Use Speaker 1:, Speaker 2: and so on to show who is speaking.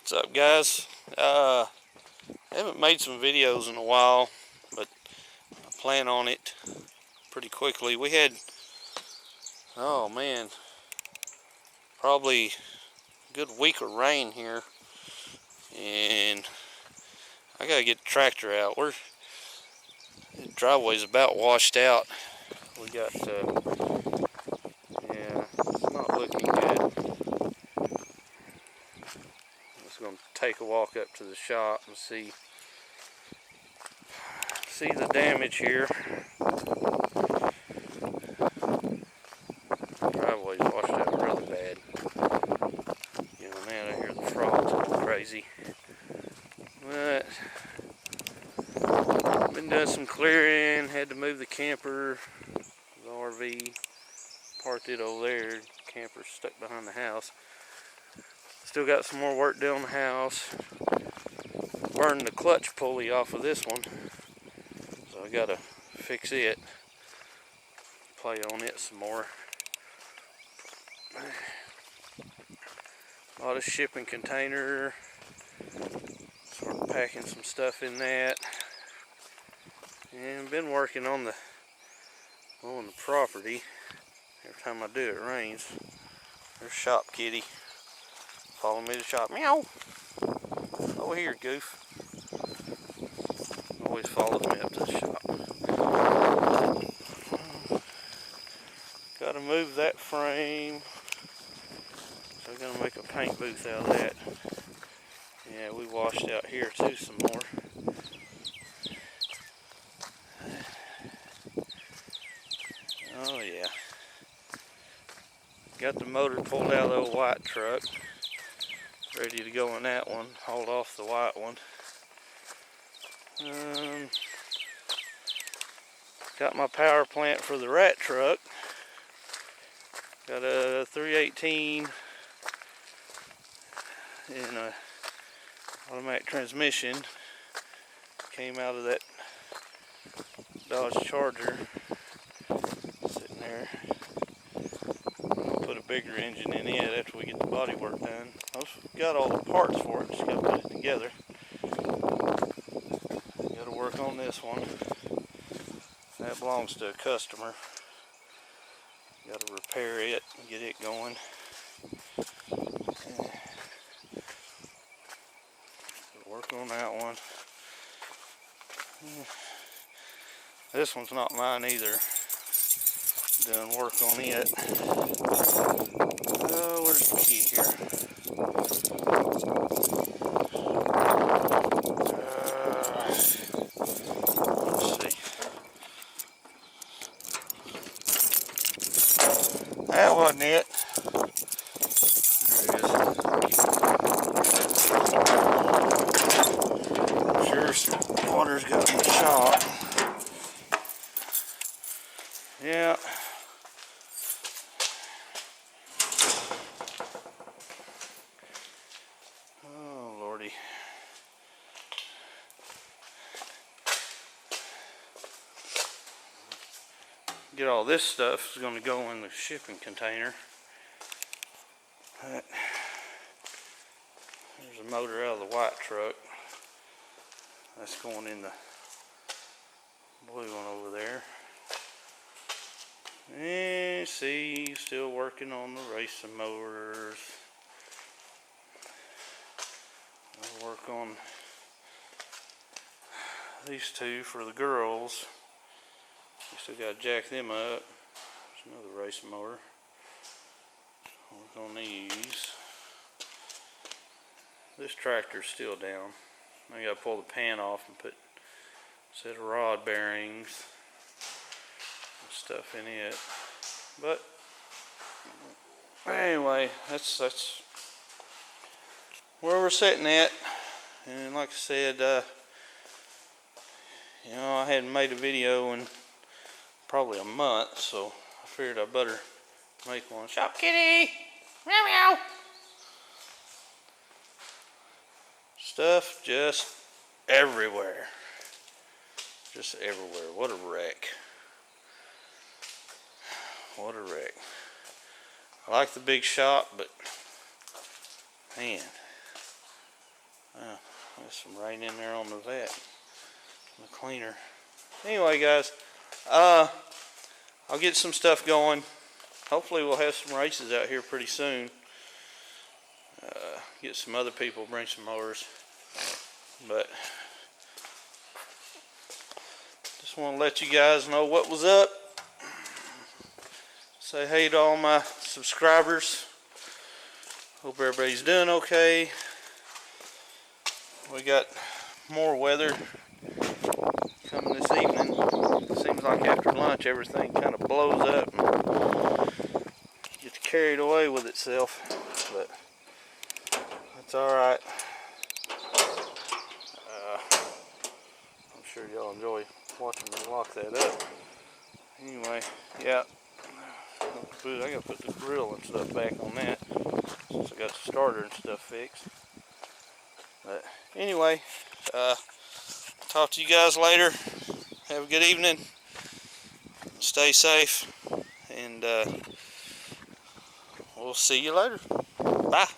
Speaker 1: What's up, guys? Haven't made some videos in a while, but I plan on it pretty quickly. We had, oh man, probably a good week of rain here, and I gotta get the tractor out. The driveway's about washed out. We got, yeah, it's not looking good. I'm just gonna take a walk up to the shop and see the damage here. Driveway's washed out really bad. You know, man, I hear the frogs going crazy. But been doing some clearing. Had to move the camper, the RV, parked it over there. The camper's stuck behind the house. Still got some more work done on the house. Burned the clutch pulley off of this one, so I gotta fix it. Play on it some more. Bought a shipping container. Started packing some stuff in that. And been working on the property. Every time I do, it rains. There's Shop Kitty. Follow me to shop. Meow. Over here, goof. Always follows me up to the shop. Got to move that frame. So I'm gonna make a paint booth out of that. Yeah, we washed out here too some more. Oh yeah. Got the motor pulled out of the old white truck. Ready to go in that one. Hauled off the white one. Got my power plant for the rat truck. Got a 318 and a automatic transmission. Came out of that Dodge Charger. Sitting there. I'm gonna put a bigger engine in it after we get the body work done. I've got all the parts for it, just gotta put it together. Gotta work on this one. That belongs to a customer. Gotta repair it and get it going. Work on that one. This one's not mine either. Done work on it. Where's the key here? Let's see. That wasn't it. There it is. Sure, some water's got in the shop. Yeah. Oh, Lordy. Get all this stuff is going to go in the shipping container. There's a motor out of the white truck. That's going in the blue one over there. And see, still working on the racing motors. I'll work on these two for the girls. We still got to jack them up. There's another racing motor. Work on these. This tractor's still down. I got to pull the pan off and put a set of rod bearings and stuff in it. But anyway, that's where we're sitting at. And like I said, you know, I hadn't made a video in probably a month, so I figured I better make one. Shop Kitty! Meow meow! Stuff just everywhere. Just everywhere. What a wreck. What a wreck. I like the big shop, but man, There's some rain in there on the vat, the cleaner. Anyway, guys, I'll get some stuff going. Hopefully we'll have some races out here pretty soon. Get some other people, bring some mowers. But just want to let you guys know what was up. Say hey to all my subscribers. Hope everybody's doing okay. We got more weather coming this evening. Seems like after lunch everything kind of blows up and gets carried away with itself, but that's alright. I'm sure y'all enjoy watching me lock that up. Anyway, yeah, I gotta put the grill and stuff back on that since I got the starter and stuff fixed. But anyway, talk to you guys later. Have a good evening. Stay safe, and we'll see you later. Bye.